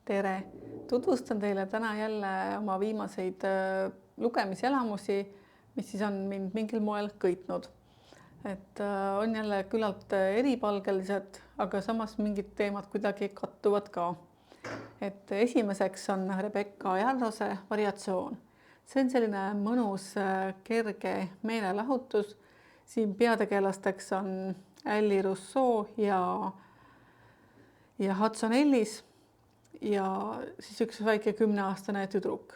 Tere! Tutvustan teile täna jälle oma viimaseid lugemiselamusi, mis siis on mind mingil moel kõitnud. On jälle küllalt eripalgelised, aga samas mingid teemad kuidagi kattuvad ka. Esimeseks on Rebecca Yarrose variatsioon. See on selline mõnus, kerge meelelahutus. Siin peategelasteks on Ally Rousseau ja Hudson Ellis ja siis üks väike 10-aastane tüdruk.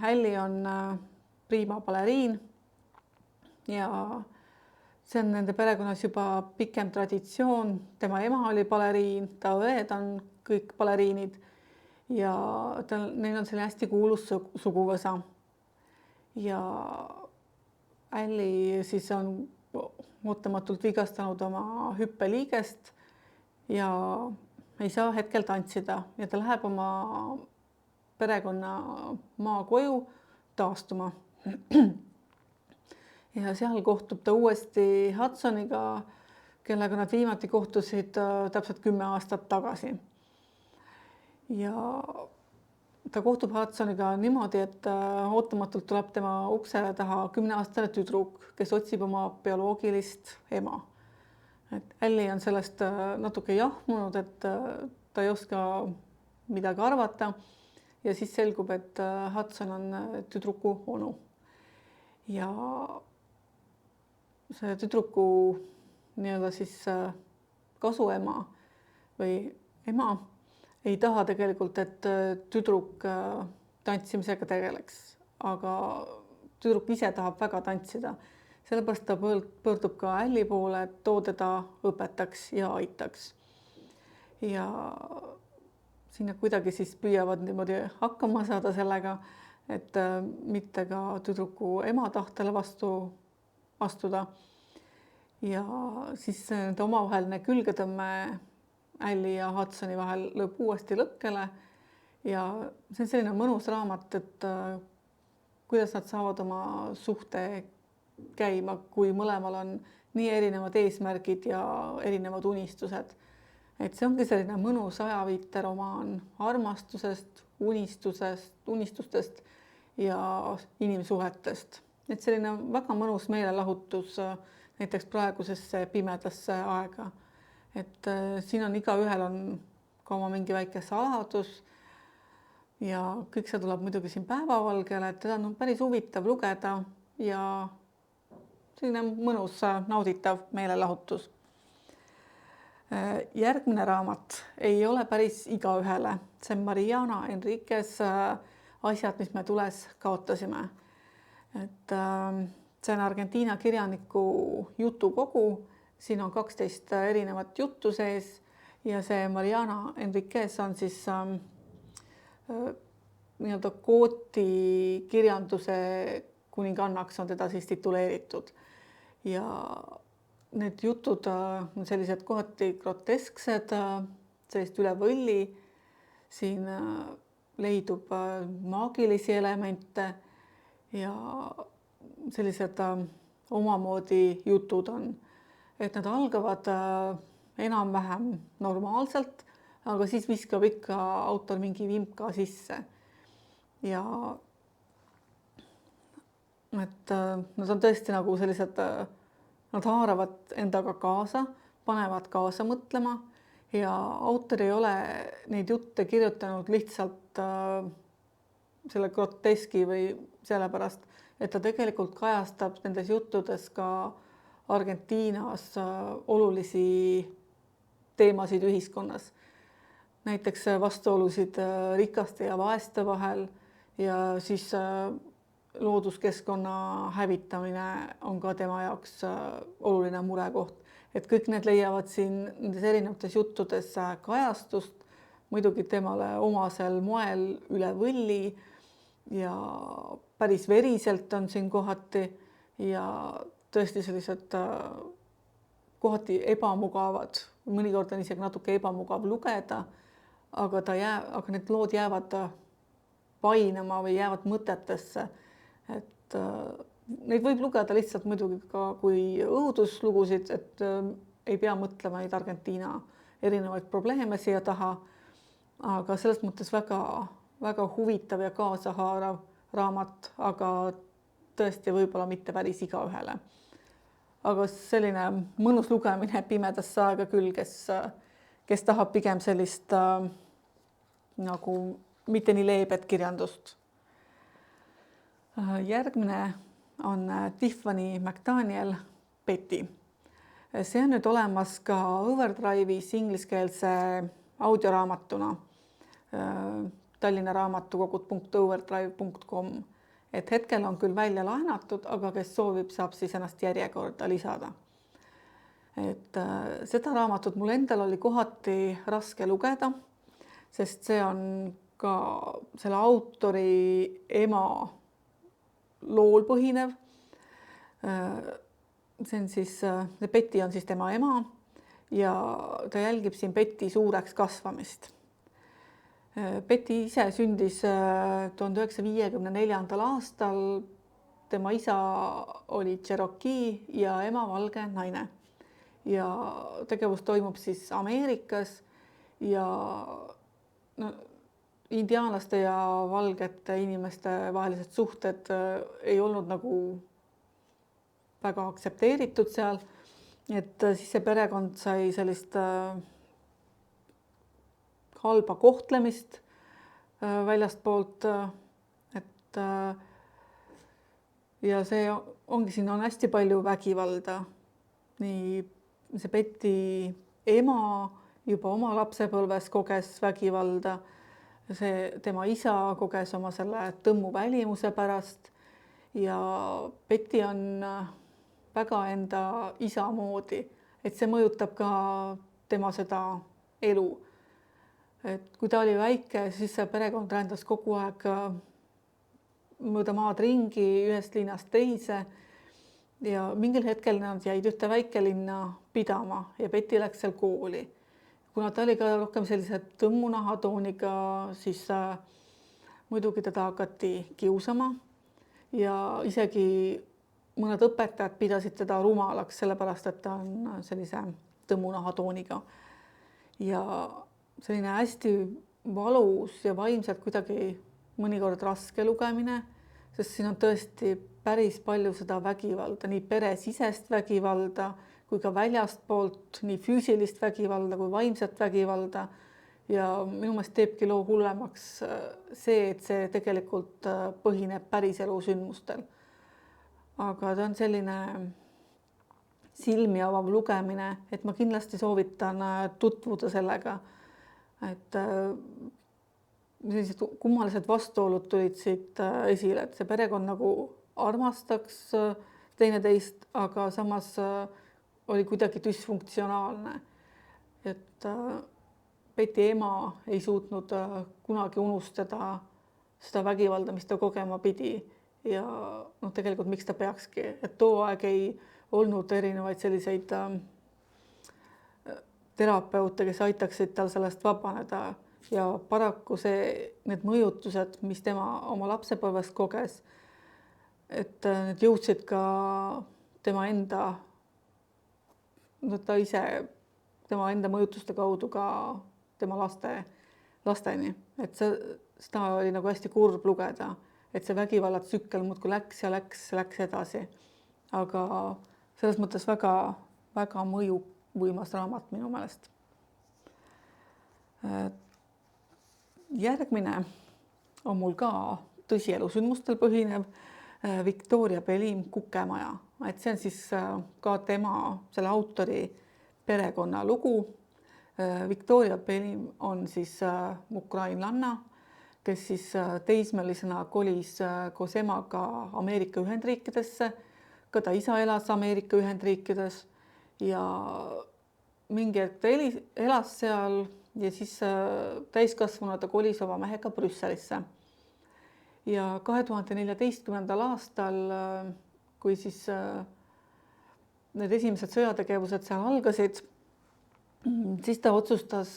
Ally on prima baleriin ja see on nende perekonnas juba pikem traditsioon. Tema ema oli baleriin, ta õed on kõik baleriinid ja neil on selline hästi kuulus suguvõsa. Ja Ally siis on ootamatult vigastanud oma hüppeliigest ja ei saa hetkel tantsida ja ta läheb oma perekonna maakoju taastuma. Ja seal kohtub ta uuesti Hudsoniga, kellega nad viimati kohtusid täpselt 10 aastat tagasi. Ja ta kohtub Hudsoniga niimoodi, et ootamatult tuleb tema ukse taha 10-aastane tüdruk, kes otsib oma bioloogilist ema. Ally on sellest natuke jahmunud, et ta ei oska midagi arvata ja siis selgub, et Hudson on tüdruku onu. Ja see tüdruku nii-öelda siis kasuema või ema ei taha tegelikult, et tüdruk tantsimisega tegeleks, aga tüdruk ise tahab väga tantsida. Sellepärast ta pöördub ka Ally poole, et too teda õpetaks ja aitaks. Ja sinna kuidagi siis püüavad niimoodi hakkama saada sellega, et mitte ka tüdruku ema tahtele vastu astuda. Ja siis nende omavaheline külgetõmme Ally ja Hudsoni vahel lööb uuesti lõkkele ja see on selline mõnus raamat, et kuidas nad saavad oma suhte käima, kui mõlemal on nii erinevad eesmärgid ja erinevad unistused. See ongi selline mõnus ajaviiteromaan armastusest, unistustest ja inimsuhetest. Selline väga mõnus meelelahutus näiteks praegusesse pimedasse aega. Siin on igaühel on ka oma mingi väike saladus ja kõik see tuleb muidugi siin päevavalgele, et teda on päris huvitav lugeda ja selline mõnus, nauditav meelelahutus. Järgmine raamat ei ole päris igaühele. See on Mariana Enriquez Asjad, mis me tules kaotasime. See on Argentiina kirjaniku jutukogu. Siin on 12 erinevat juttu sees ja see Mariana Enriquez on siis nii-öelda kooti kirjanduse kuningannaks on teda siis tituleeritud. Ja need jutud on sellised kohati grotesksed, sellist üle võlli. Siin leidub maagilisi elemente ja sellised omamoodi jutud on. Et nad algavad enam-vähem normaalselt, aga siis viskab ikka autor mingi vimka sisse. Ja nad on tõesti nagu sellised, nad haaravad endaga kaasa, panevad kaasa mõtlema ja autor ei ole neid jutte kirjutanud lihtsalt selle groteski või sellepärast, et ta tegelikult kajastab nendes juttudes ka Argentiinas olulisi teemasid ühiskonnas. Näiteks vastuolusid rikaste ja vaeste vahel ja siis looduskeskkonna hävitamine on ka tema jaoks oluline murekoht. Et kõik need leiavad siin nendes erinevates juttudes kajastust, muidugi temale omasel moel üle võlli ja päris veriselt on siin kohati ja tõesti sellised kohati ebamugavad, mõnikord on isegi natuke ebamugav lugeda, aga need lood jäävad painama või jäävad mõtetesse. Neid võib lugeda lihtsalt muidugi ka kui õuduslugusid, et ei pea mõtlema neid Argentiina erinevaid probleeme siia taha, aga selles mõttes väga huvitav ja kaasahaarav raamat, aga tõesti võib-olla mitte päris igaühele. Aga selline mõnus lugemine pimedasse aega küll, kes tahab pigem sellist nagu mitte nii leebet kirjandust. Järgmine on Tiffany McDaniel Betty. See on nüüd olemas ka Overdrive'is ingliskeelse audioraamatuna Tallinna raamatukogud.overdrive.com. Et hetkel on küll välja laenatud, aga kes soovib, saab siis ennast järjekorda lisada. Et seda raamatut mul endal oli kohati raske lugeda, sest see on ka selle autori ema lool põhinev. See on siis, Betty on siis tema ema ja ta jälgib siin Betty suureks kasvamist. Betty ise sündis 1954. aastal. Tema isa oli Cherokee ja ema valge naine. Ja tegevus toimub siis Ameerikas ja indiaanlaste ja valgete inimeste vahelised suhted ei olnud nagu väga aktsepteeritud seal. Et siis see perekond sai sellist halba kohtlemist väljastpoolt. Et ja see ongi, siin on hästi palju vägivalda. Nii see Betty ema juba oma lapsepõlves koges vägivalda. See tema isa koges oma selle tõmmu välimuse pärast ja Betty on väga enda isa moodi, et see mõjutab ka tema seda elu. Et kui ta oli väike, siis see perekond rändas kogu aeg mööda maad ringi ühest linnast teise ja mingil hetkel nad jäid ühte väikelinna pidama ja Betty läks seal kooli. Kuna ta oli ka rohkem sellise tõmmunahatooniga, siis muidugi teda hakati kiusama ja isegi mõned õpetajad pidasid teda rumalaks, sellepärast et ta on sellise tõmmunahatooniga. Ja selline hästi valus ja vaimselt kuidagi mõnikord raske lugemine, sest siin on tõesti päris palju seda vägivalda, nii peresisest vägivalda, kui ka väljastpoolt, nii füüsilist vägivalda kui vaimset vägivalda. Ja minu meelest teebki loo hullemaks see, et see tegelikult põhineb päriselu sündmustel. Aga ta on selline silmi avav lugemine, et ma kindlasti soovitan tutvuda sellega. Et sellised kummalised vastuolud tulid siit esile, et see perekond nagu armastaks teineteist, aga samas oli kuidagi düsfunktsionaalne. Et Betty ema ei suutnud kunagi unustada seda vägivalda, mis ta kogema pidi. Ja tegelikult miks ta peakski, et too aeg ei olnud erinevaid selliseid terapeute, kes aitaksid tal sellest vabaneda. Ja paraku need mõjutused, mis tema oma lapsepõlves koges, et need jõudsid ka tema enda mõjutuste kaudu ka tema lasteni. Et seda oli nagu hästi kurb lugeda, et see vägivallatsükkel muudkui läks ja läks edasi. Aga selles mõttes väga mõjuvõimas raamat minu meelest. Järgmine on mul ka tõsielu sündmustel põhinev Victoria Pelim Kukemaja. Et see on siis ka tema, selle autori perekonna lugu. Victoria Pelim on siis ukrainlanna, kes siis teismelisena kolis koos emaga Ameerika Ühendriikidesse. Ka ta isa elas Ameerika Ühendriikides ja mingi hetk ta elas seal ja siis täiskasvuna ta kolis oma mehega Brüsselisse. Ja 2014. aastal, kui siis need esimesed sõjategevused seal algasid, siis ta otsustas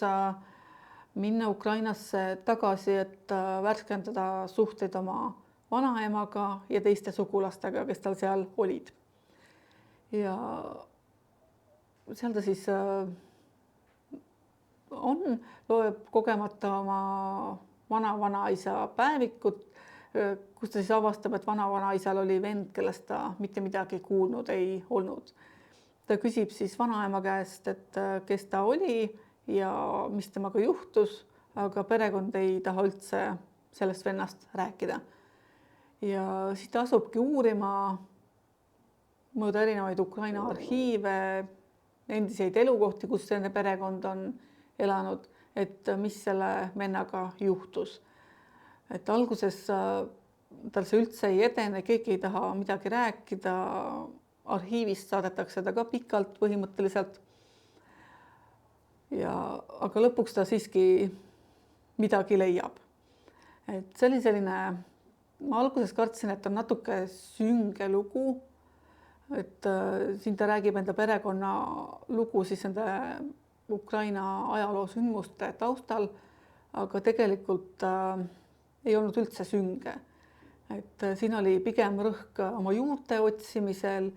minna Ukrainasse tagasi, et värskendada suhteid oma vanaemaga ja teiste sugulastega, kes tal seal olid. Ja seal ta siis on, loeb kogemata oma vana-vanaisa päevikut, kus ta siis avastab, et vana-vanaisal oli vend, kellest ta mitte midagi kuulnud ei olnud. Ta küsib siis vanaema käest, et kes ta oli ja mis temaga juhtus, aga perekond ei taha üldse sellest vennast rääkida. Ja siis ta asubki uurima mööda erinevaid Ukraina arhiive, endiseid elukohti, kus nende perekond on elanud, et mis selle vennaga juhtus. Et alguses tal see üldse ei edene, keegi ei taha midagi rääkida, arhiivist saadetakse ta ka pikalt põhimõtteliselt. Aga lõpuks ta siiski midagi leiab. Et see oli selline, ma alguses kartsin, et on natuke sünge lugu, et siin ta räägib enda perekonna lugu siis nende Ukraina ajaloosündmuste taustal, aga tegelikult ei olnud üldse sünge. Et siin oli pigem rõhk oma juurte otsimisel,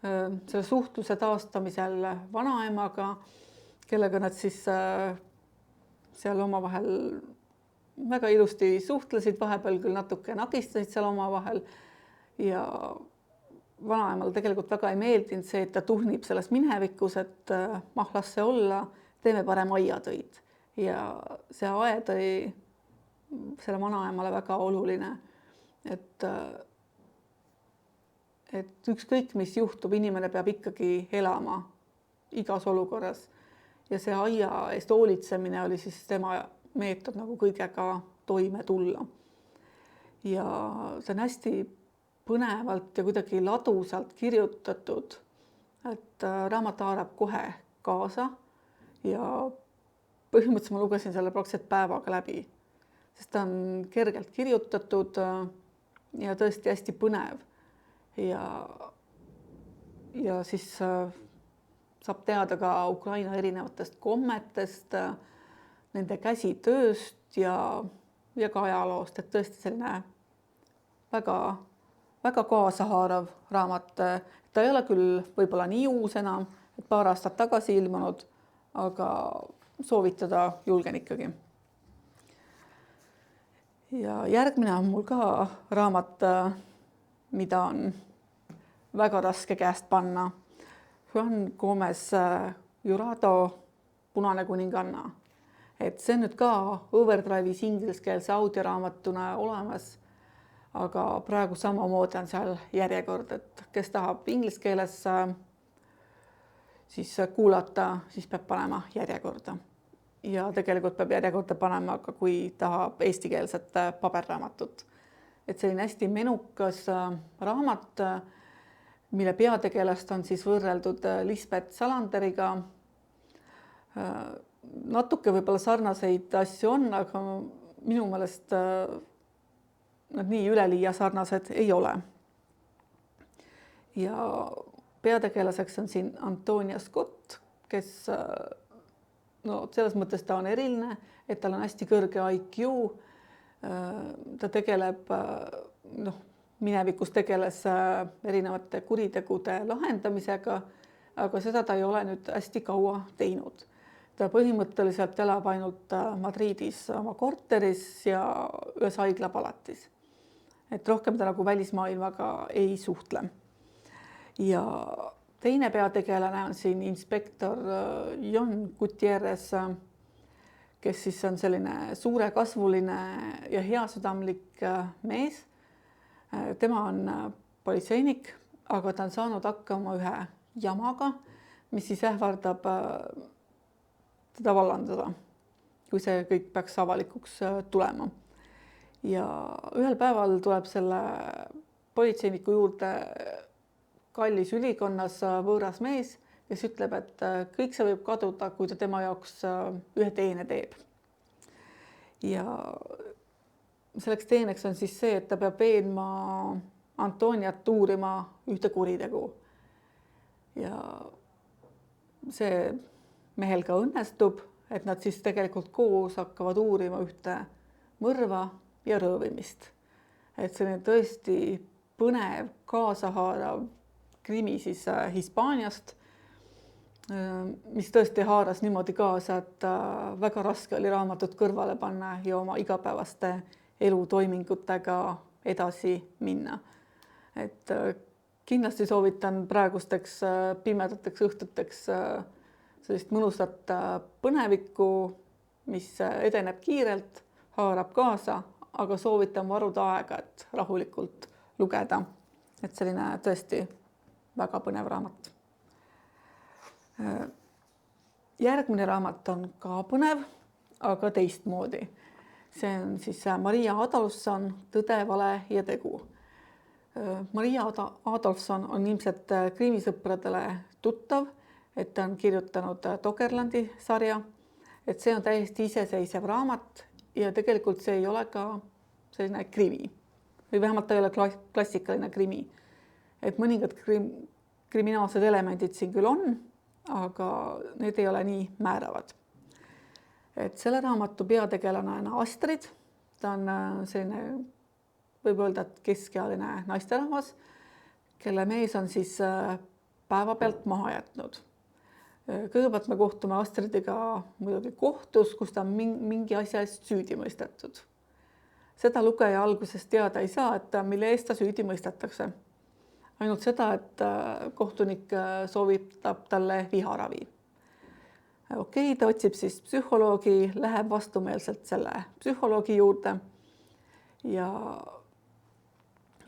selle suhtluse taastamisel vanaemaga, kellega nad siis seal omavahel väga ilusti suhtlesid, vahepeal küll natuke nakistasid seal omavahel ja vanaemal tegelikult väga ei meeldinud see, et ta tuhnib selles minevikus, et las see olla, teeme parem aiatöid. Ja see aed oli selle vanaemale väga oluline, et ükskõik, mis juhtub, inimene peab ikkagi elama igas olukorras. Ja see aia eest hoolitsemine oli siis tema meetod nagu kõigega toime tulla. Ja see on hästi põnevalt ja kuidagi ladusalt kirjutatud, et raamat haarab kohe kaasa ja põhimõtteliselt ma lugesin selle praktiliselt päevaga läbi, sest ta on kergelt kirjutatud ja tõesti hästi põnev ja siis saab teada ka Ukraina erinevatest kommetest, nende käsitööst ja ka ajaloost, et tõesti selline väga kaasahaarav raamat. Ta ei ole küll võib-olla nii uus enam, et paar aastat tagasi ilmunud, aga soovitada julgen ikkagi. Ja järgmine on mul ka raamat, mida on väga raske käest panna. Juan Gomez Jurado Punane kuninganna. Et see on nüüd ka Overdrive'is ingliskeelse audioraamatuna olemas, aga praegu samamoodi on seal järjekord, et kes tahab inglise keeles siis kuulata, siis peab panema järjekorda. Ja tegelikult peab järjekorda panema ka, kui tahab eestikeelset paberraamatut. Et selline hästi menukas raamat, mille peategelast on siis võrreldud Lisbeth Salanderiga. Natuke võib-olla sarnaseid asju on, aga minu meelest nad nii üleliia sarnased ei ole. Ja peategelaseks on siin Antonia Scott, kes selles mõttes ta on eriline, et tal on hästi kõrge IQ. Ta tegeleb, minevikus tegeles erinevate kuritegude lahendamisega, aga seda ta ei ole nüüd hästi kaua teinud. Ta põhimõtteliselt elab ainult Madridis oma korteris ja ühes haiglapalatis. Et rohkem ta nagu välismaailmaga ei suhtle. Ja teine peategelane on siin inspektor Jon Gutierrez, kes siis on selline suurekasvuline ja heasüdamlik mees. Tema on politseinik, aga ta on saanud hakkama ühe jamaga, mis siis ähvardab teda vallandada, kui see kõik peaks avalikuks tulema. Ja ühel päeval tuleb selle politseiniku juurde kallis ülikonnas võõras mees, kes ütleb, et kõik see võib kaduda, kui ta tema jaoks ühe teene teeb. Ja selleks teeneks on siis see, et ta peab veenma Antoniat uurima ühte kuritegu. Ja see mehel ka õnnestub, et nad siis tegelikult koos hakkavad uurima ühte mõrva ja röövimist. Et selline tõesti põnev, kaasahaarav krimi siis Hispaaniast. mis tõesti haaras niimoodi kaasa, et väga raske oli raamatut kõrvale panna ja oma igapäevaste elutoimingutega edasi minna. Et kindlasti soovitan praegusteks pimedateks õhtuteks sellist mõnusat põnevikku, mis edeneb kiirelt, haarab kaasa, aga soovitan varuda aega, et rahulikult lugeda. Et selline tõesti väga põnev raamat. Järgmine raamat on ka põnev, aga teistmoodi. See on siis Maria Adolfson Tõde, vale ja tegu. Maria Adolfson on ilmselt kriimisõpradele tuttav, et ta on kirjutanud Doggerlandi sarja, et see on täiesti iseseisev raamat ja tegelikult see ei ole ka selline krimi või vähemalt ta ei ole klassikaline krimi. Et mõningad kriminaalsed elemendid siin küll on, aga need ei ole nii määravad. Et selle raamatu peategelane on Astrid, ta on selline, võib öelda, et keskealine naisterahvas, kelle mees on siis päevapealt maha jätnud. Kõigepealt me kohtume Astridiga muidugi kohtus, kus ta on mingi asja eest süüdi mõistetud. Seda lugeja algusest teada ei saa, et mille eest ta süüdi mõistetakse. Ainult seda, et kohtunik soovitab talle viharavi. Okei, ta otsib siis psühholoogi, läheb vastumeelselt selle psühholoogi juurde ja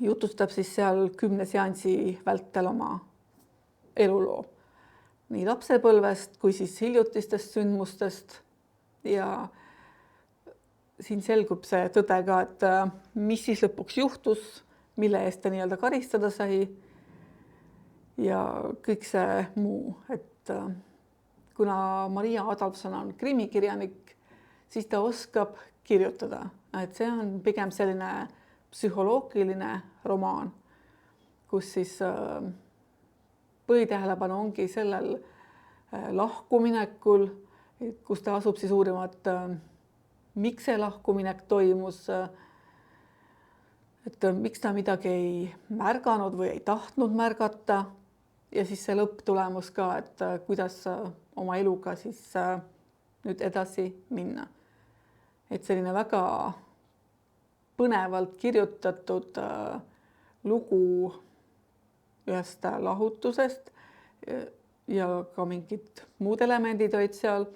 jutustab siis seal 10 seansi vältel oma eluloo. Nii lapsepõlvest kui siis hiljutistest sündmustest ja siin selgub see tõde ka, et mis siis lõpuks juhtus, mille eest ta nii-öelda karistada sai ja kõik see muu, et kuna Maria Adolfson on krimikirjanik, siis ta oskab kirjutada, et see on pigem selline psühholoogiline romaan, kus siis põhitähelepanu ongi sellel lahkuminekul, kus ta asub siis uurima, et miks see lahkuminek toimus, et miks ta midagi ei märganud või ei tahtnud märgata ja siis see lõpptulemus ka, et kuidas oma eluga siis nüüd edasi minna. Et selline väga põnevalt kirjutatud lugu ühest lahutusest ja ka mingid muud elemendid olid seal.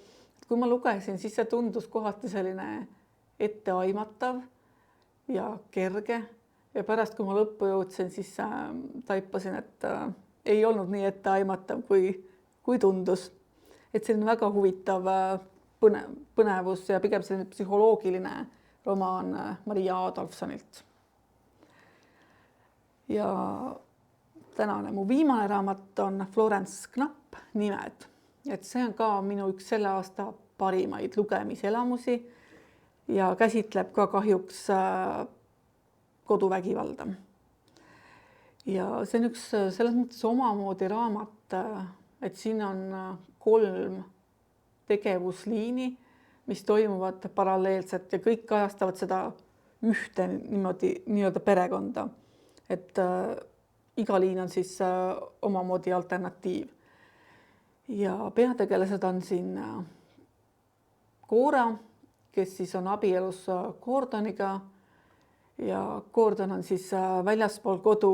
Kui ma lugesin, siis see tundus kohati selline etteaimatav ja kerge ja pärast, kui ma lõppu jõudsin, siis taipasin, et ei olnud nii etteaimatav, kui tundus. Et selline väga huvitav põnevus ja pigem selline psühholoogiline romaan Maria Adolfsonilt. Ja tänane mu viimane raamat on Florence Knapp Nimed. Et see on ka minu üks selle aasta parimaid lugemiselamusi ja käsitleb ka kahjuks koduvägivalda. Ja see on üks selles mõttes omamoodi raamat, et siin on 3 tegevusliini, mis toimuvad paralleelselt ja kõik kajastavad seda ühte niimoodi nii-öelda perekonda. Et iga liin on siis omamoodi alternatiiv. Ja peategelased on siin Cora, kes siis on abielus Gordoniga ja Gordon on siis väljaspool kodu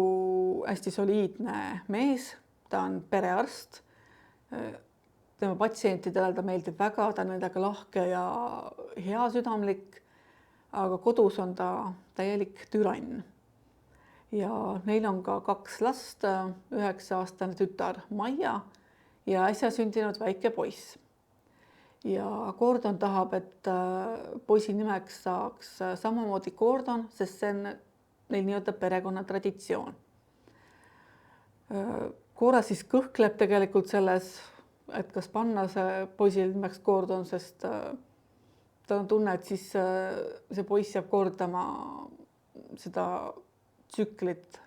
hästi soliidne mees, ta on perearst. Tema patsientidele ta meeldib väga, ta on nendega lahke ja heasüdamlik, aga kodus on ta täielik türann. Ja neil on ka 2 last, 9-aastane tütar Maia ja äsja sündinud väike poiss. Ja Gordon tahab, et poisi nimeks saaks samamoodi Gordon, sest see on neil nii-öelda perekonna traditsioon. Cora siis kõhkleb tegelikult selles, et kas panna see poisi nimeks Gordon, sest ta on tunne, et siis see poiss jääb kordama seda tsüklit,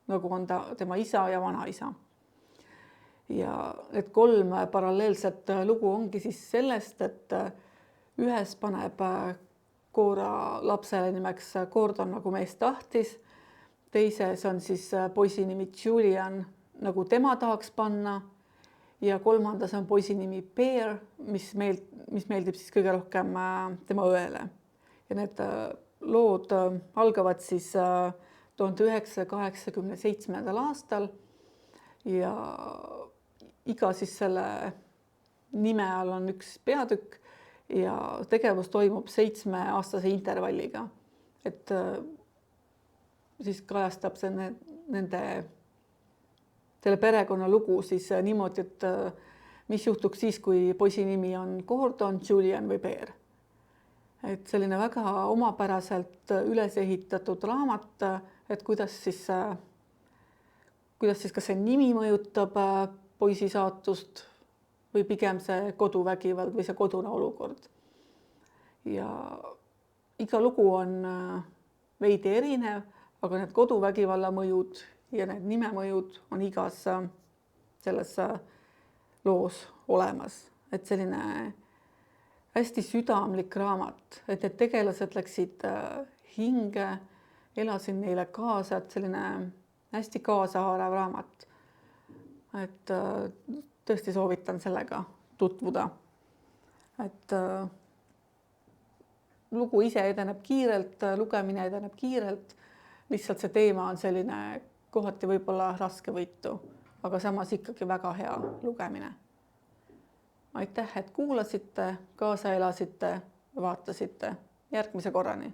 nagu on tema isa ja vanaisa. Ja need 3 paralleelset lugu ongi siis sellest, et ühes paneb Cora lapsele nimeks Gordon, nagu mees tahtis. Teises on siis poisi nimi Julian, nagu tema tahaks panna. ja kolmandas on poisi nimi Bear, mis meeldib siis kõige rohkem tema õele. Ja need lood algavad siis 1987. aastal ja iga siis selle nime all on üks peatükk ja tegevus toimub 7-aastase intervalliga. Et siis kajastab see selle perekonna lugu siis niimoodi, et mis juhtuks siis, kui poisi nimi on Gordon, Julian või Bear. Et selline väga omapäraselt üles ehitatud raamat, et kuidas siis kas see nimi mõjutab poisi saatust või pigem see koduvägivald või see kodune olukord. Ja iga lugu on veidi erinev, aga need koduvägivalla mõjud ja need nimemõjud on igas selles loos olemas. Et selline hästi südamlik raamat, et need tegelased läksid hinge, elasin neile kaasa, et selline hästi kaasahaarav raamat. Et tõesti soovitan sellega tutvuda. Et lugu ise edeneb kiirelt, lugemine edeneb kiirelt, lihtsalt see teema on selline kohati võib-olla raskevõitu, aga samas ikkagi väga hea lugemine. Aitäh, et kuulasite, kaasa elasite, vaatasite. Järgmise korrani!